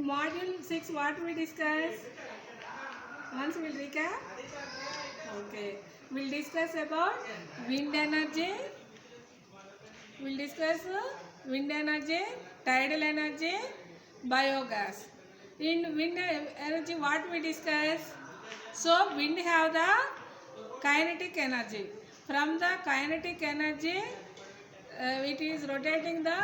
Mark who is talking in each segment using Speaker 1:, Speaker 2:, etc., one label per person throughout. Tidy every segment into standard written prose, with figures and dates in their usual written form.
Speaker 1: Module 6, what we discuss? Once we'll recap. Okay. We'll discuss about wind energy. We'll discuss wind energy, tidal energy, biogas. In wind energy, what we discuss? So, wind have the kinetic energy. From the kinetic energy, it is rotating the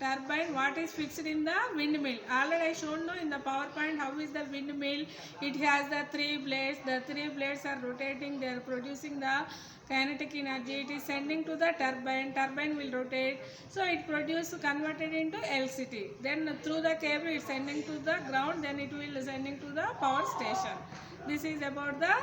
Speaker 1: turbine. What is fixed in the windmill? Already I shown no in the PowerPoint how is the windmill. It has the three blades. The three blades are rotating. They are producing the kinetic energy. It is sending to the turbine. Turbine will rotate. So it produce converted into electricity. Then through the cable it is sending to the ground. Then it will sending to the power station. This is about the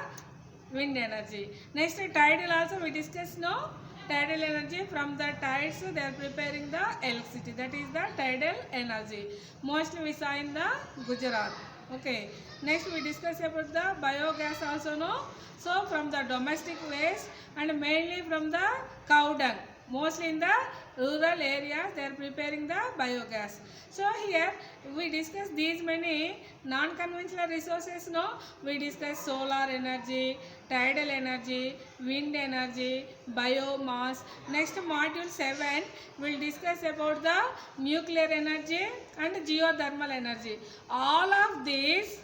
Speaker 1: wind energy. Next tidal also we discuss no. Tidal energy, from the tides they are preparing the electricity, that is the tidal energy. Mostly we saw in the Gujarat. Okay. Next we discuss about the biogas also no. So from the domestic waste and mainly from the cow dung. Mostly in the rural areas they are preparing the biogas. So here we discuss these many non-conventional resources no. We discuss solar energy, tidal energy, wind energy, biomass. Next module 7 will discuss about the nuclear energy and geothermal energy. All of these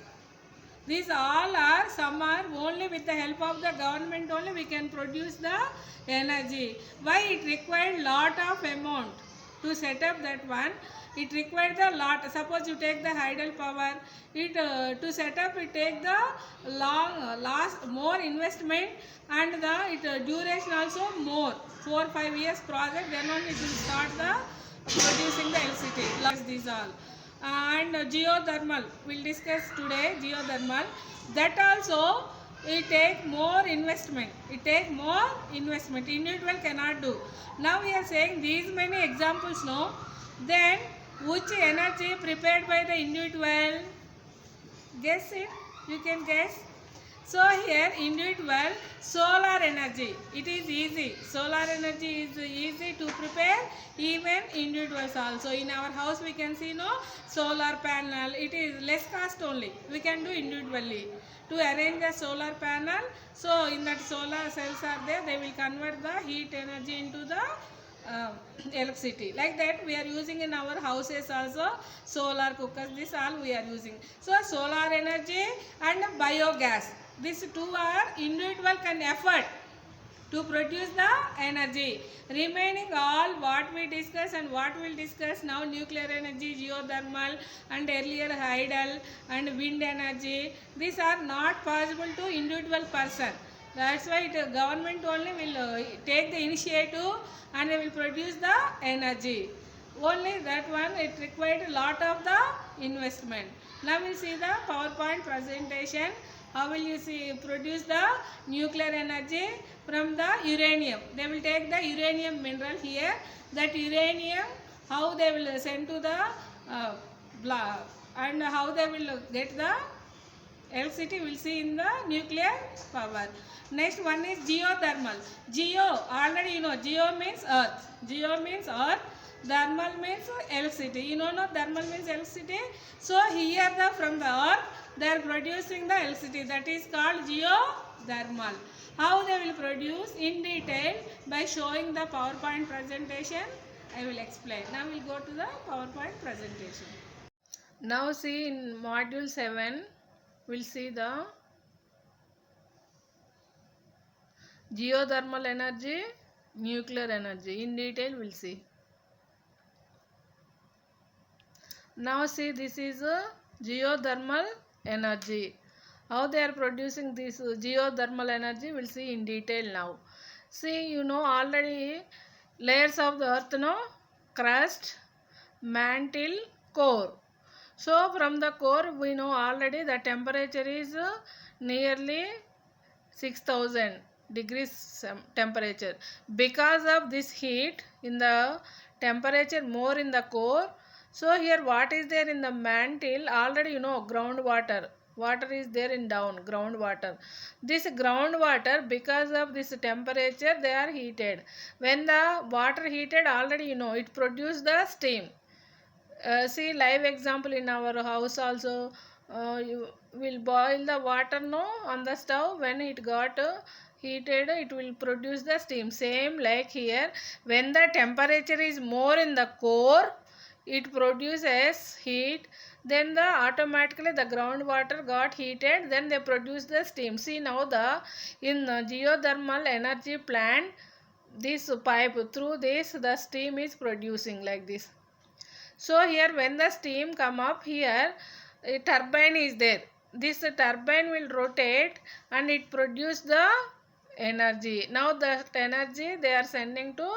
Speaker 1: all are, some are only with the help of the government only we can produce the energy. Why? It required lot of amount to set up that one. It required the lot. Suppose you take the hydel power, it to set up it take the last more investment and the duration also more. 4-5 years project, then only it will start the producing the electricity. Last these all. And geothermal we'll discuss today. Geothermal, that also it take more investment. Individual cannot do. Now we are saying these many examples no. Then which energy prepared by the individual? Guess it. You can guess. So here individual solar energy. It is easy. Solar energy is easy to prepare, even individuals also. In our house we can see no solar panel. It is less cost only. We can do individually. To arrange the solar panel, so in that solar cells are there, they will convert the heat energy into the electricity. Like that we are using in our houses also. Solar cookers, this all we are using. So solar energy and biogas, these two are individual can afford to produce the energy. Remaining all what we discuss and what we will discuss now, nuclear energy, geothermal and earlier hydel and wind energy, these are not possible to individual person. That's why government only will take the initiative and they will produce the energy. Only that one it required a lot of the investment. Now we'll see the PowerPoint presentation. How will you see produce the nuclear energy from the uranium? They will take the uranium mineral here. That uranium, how they will send to the and how they will get the electricity will see in the nuclear power. Next one is geothermal. Geo, already you know, geo means earth. Geo means earth. Thermal means electricity. You know no, thermal means electricity. So here the from the earth they are producing the electricity, that is called geothermal. How they will produce in detail by showing the PowerPoint presentation I will explain. Now we will go to the PowerPoint presentation. Now see in module 7 we will see the geothermal energy, nuclear energy. In detail we will see. Now see, this is geothermal energy. How they are producing this geothermal energy we'll see in detail now. See, you know already layers of the earth no, crust, mantle, core. So from the core we know already the temperature is nearly 6000 degrees temperature. Because of this heat in the temperature more in the core, so here what is there in the mantle? Already you know groundwater. Water is there in down, groundwater. This groundwater, because of this temperature they are heated. When the water heated, already you know it produces the steam. See live example in our house also. You will boil the water no on the stove. When it got heated, it will produce the steam. Same like here, when the temperature is more in the core, it produces heat. Then the automatically the groundwater got heated. Then they produce the steam. See now the in geothermal energy plant, this pipe, through this the steam is producing like this. So here when the steam come up here, a turbine is there. This turbine will rotate and it produce the energy. Now the energy they are sending to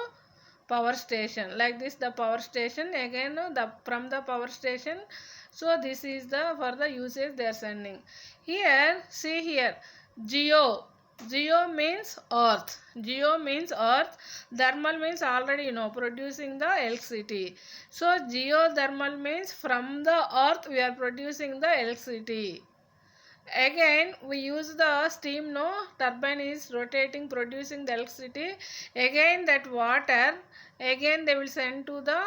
Speaker 1: power station. Like this the power station, again the from the power station. So this is the for the usage they are sending. Here see here, geo. Geo means earth. Geo means earth. Thermal means already you know producing the electricity. So geothermal means from the earth we are producing the electricity. Again we use the steam no, turbine is rotating producing the electricity. Again that water, again they will send to the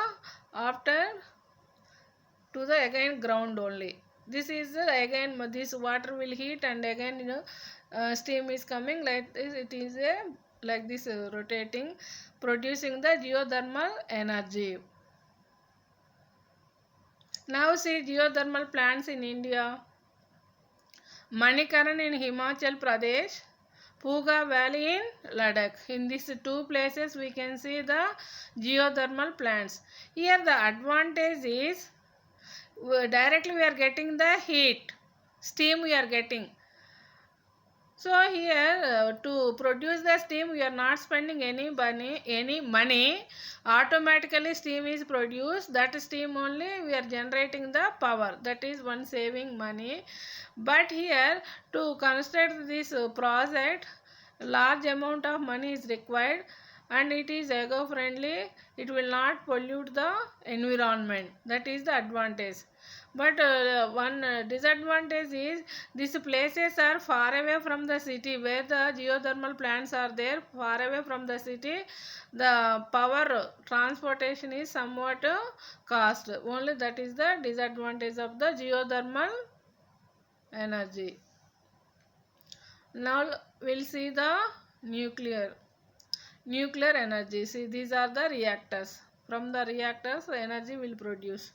Speaker 1: after to the again ground only. This is again this water will heat and again you know steam is coming like this. It is a like this rotating producing the geothermal energy. Now see geothermal plants in India. Manikaran in Himachal Pradesh, Puga Valley in Ladakh. In these two places we can see the geothermal plants. Here the advantage is directly we are getting the heat, steam we are getting. So here to produce the steam we are not spending any money. Automatically steam is produced. That steam only we are generating the power. That is one saving money. But here to construct this project, large amount of money is required and it is eco friendly. It will not pollute the environment. That is the advantage. But one disadvantage is these places are far away from the city. Where the geothermal plants are there, far away from the city, the power transportation is somewhat cost. Only that is the disadvantage of the geothermal energy. Now we'll see the nuclear energy. See, these are the reactors. From the reactors energy will produce.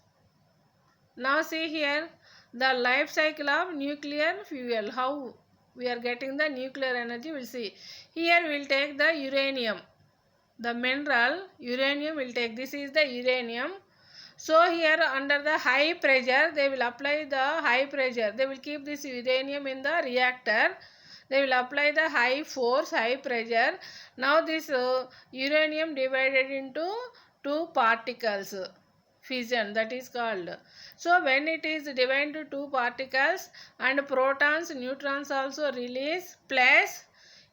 Speaker 1: Now see here the life cycle of nuclear fuel. How we are getting the nuclear energy, we'll see. Here we'll take the uranium. The mineral uranium will take. This is the uranium. So here under the high pressure they will apply the high pressure. They will keep this uranium in the reactor. They will apply the high force, high pressure. Now this uranium divided into two particles. Fission, that is called. So when it is divided into two particles and protons, neutrons also release, plus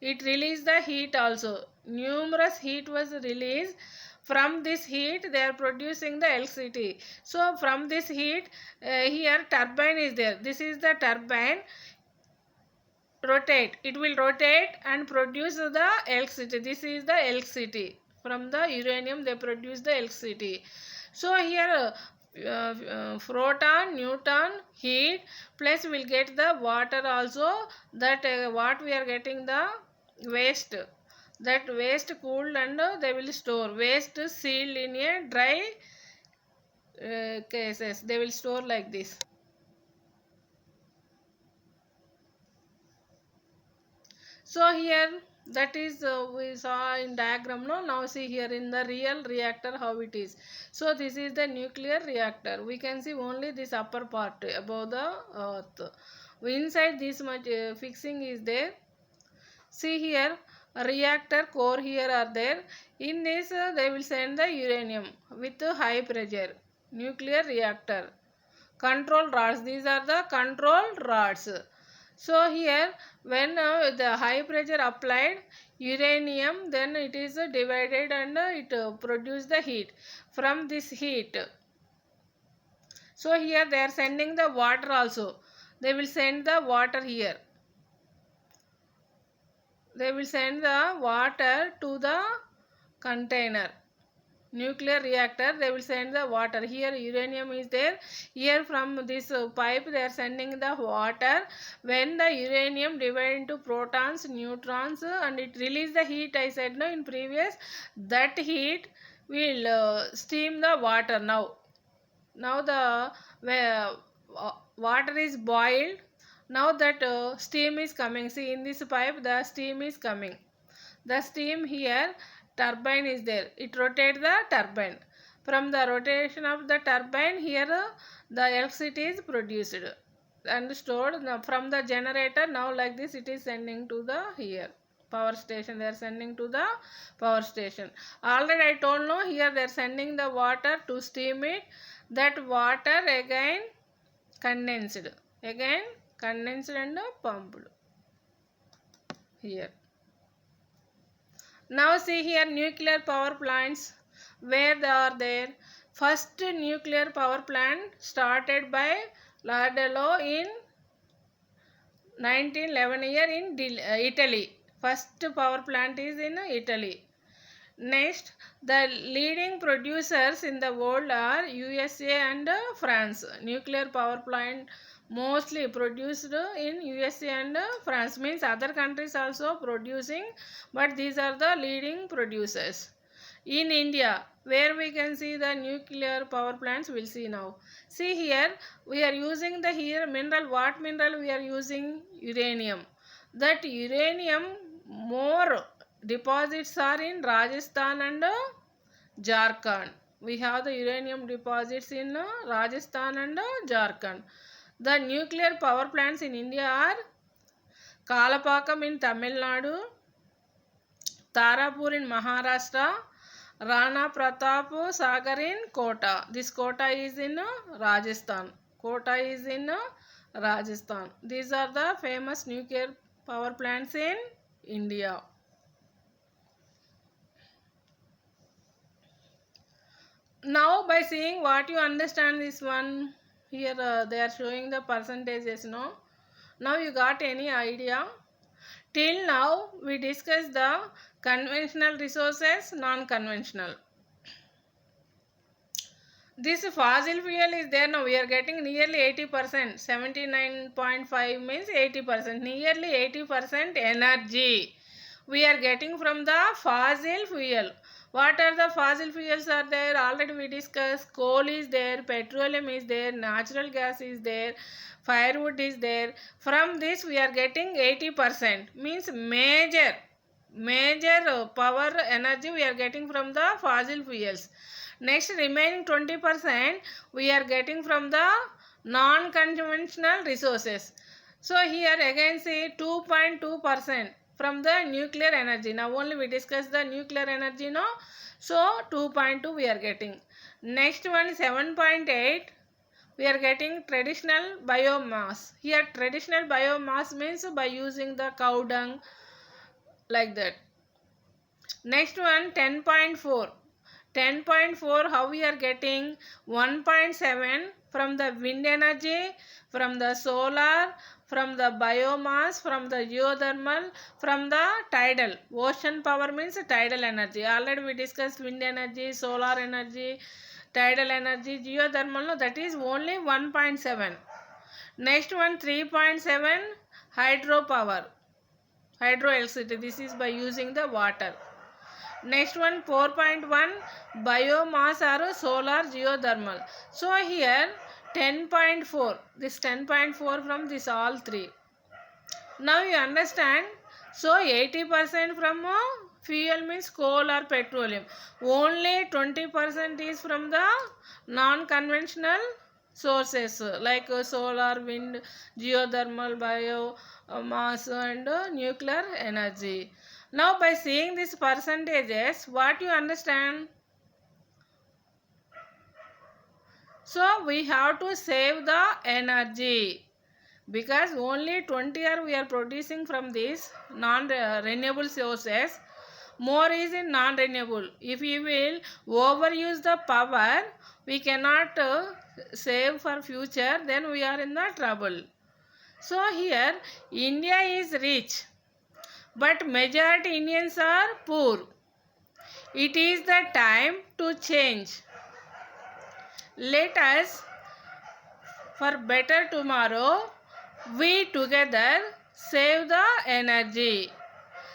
Speaker 1: it release the heat also. Numerous heat was released. From this heat they are producing the electricity. So from this heat here turbine is there. This is the turbine. Rotate. It will rotate and produce the electricity. This is the electricity. From the uranium they produce the electricity. So here proton, neutron, heat, plus we will get the water also. That what we are getting the waste. That waste cooled and they will store. Waste sealed in a dry cases. They will store like this. So here that is we saw in diagram no. Now see here in the real reactor how it is. So this is the nuclear reactor. We can see only this upper part above the earth. Inside this much fixing is there. See here reactor core here are there. In this they will send the uranium with high pressure. Nuclear reactor. Control rods. These are the control rods. So here when the high pressure applied uranium, then it is divided and it produce the heat. From this heat, so here they are sending the water also. They will send the water here. They will send the water to the container. nuclear reactor, they will send the water. Here uranium is there. Here from this pipe they are sending the water. When the uranium divide into protons, neutrons, and it release the heat, I said no in previous, that heat will steam the water. Now the water is boiled. Now that steam is coming. See, in this pipe the steam is coming. The steam here, turbine is there. It rotates the turbine. From the rotation of the turbine, here the electricity is produced and stored. Now, from the generator, now like this it is sending to the here power station. They are sending to the power station. Already I told no, here they are sending the water to steam it. That water again condensed and pumped here. Now see here nuclear power plants, where they are there. First nuclear power plant started by Lardolo in 1911 year in Italy. First power plant is in Italy. Next, the leading producers in the world are USA and France. Nuclear power plant mostly produced in USA and France, means other countries also producing, but these are the leading producers. In India, where we can see the nuclear power plants, we'll see now. See here, we are using the here mineral. What mineral we are using? Uranium. That uranium more deposits are in Rajasthan and Jharkhand. We have the uranium deposits in Rajasthan and Jharkhand. The nuclear power plants in India are Kalapakam in Tamil Nadu, Tarapur in Maharashtra, Rana Pratap Sagar in Kota. This Kota is in Rajasthan. These are the famous nuclear power plants in India. Now by seeing what you understand this one, here they are showing the percentages, no? Now you got any idea? Till now we discussed the conventional resources, non-conventional. This fossil fuel is there now. We are getting nearly 80%. 79.5 means 80%. Nearly 80% energy we are getting from the fossil fuel. What are the fossil fuels are there? Already we discussed. Coal is there, petroleum is there, natural gas is there, firewood is there. From this we are getting 80%. Means major power energy we are getting from the fossil fuels. Next, remaining 20% we are getting from the non-conventional resources. So here again see 2.2% from the nuclear energy. Now only we discuss the nuclear energy, no? So 2.2 we are getting. Next one 7.8 we are getting traditional biomass. Here traditional biomass means by using the cow dung, like that. Next one 10.4. 10.4 how we are getting? 1.7 from the wind energy, from the solar, from the biomass, from the geothermal, from the tidal. Ocean power means tidal energy. Already we discussed wind energy, solar energy, tidal energy, geothermal, no, that is only 1.7. Next one 3.7 hydropower, hydroelectricity. This is by using the water. Next one 4.1 biomass or solar geothermal. So here 10.4, this 10.4 from this all three. Now you understand. So 80% from fuel means coal or petroleum. Only 20% is from the non-conventional sources like solar, wind, geothermal, biomass and nuclear energy. Now by seeing these percentages, what you understand? So we have to save the energy, because only 20 we are producing from these non-renewable sources. More is in non-renewable. If we will overuse the power, we cannot save for future, then we are in the trouble. So here India is rich, but majority Indians are poor. It is the time to change. Let us, for better tomorrow, we together save the energy.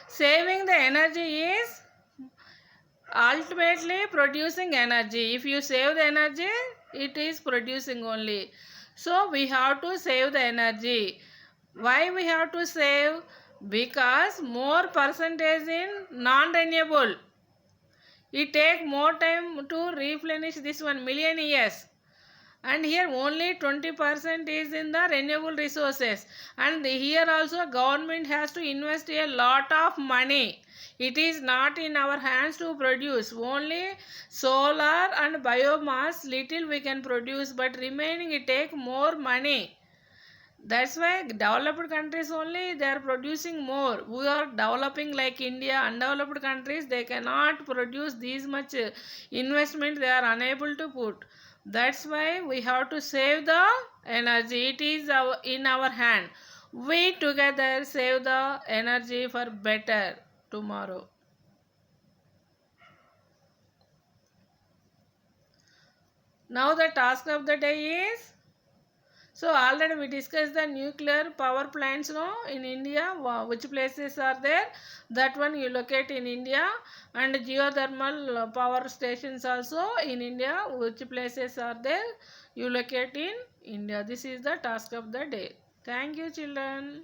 Speaker 1: Saving the energy is ultimately producing energy. If you save the energy, it is producing only. So we have to save the energy. Why we have to save? Because more percentage in non-renewable. It take more time to replenish this 1,000,000 years. And here only 20% is in the renewable resources, and here also government has to invest a lot of money. It is not in our hands to produce. Only solar and biomass little we can produce, but remaining it take more money. That's why developed countries only they are producing more. We are developing like India. Undeveloped countries, they cannot produce these much investment, they are unable to put. That's why we have to save the energy. It is in our hand. We together save the energy for better tomorrow. Now the task of the day is, so already we discussed the nuclear power plants in India, which places are there. That one you locate in India, and geothermal power stations also in India, which places are there, you locate in India. This is the task of the day. Thank you, children.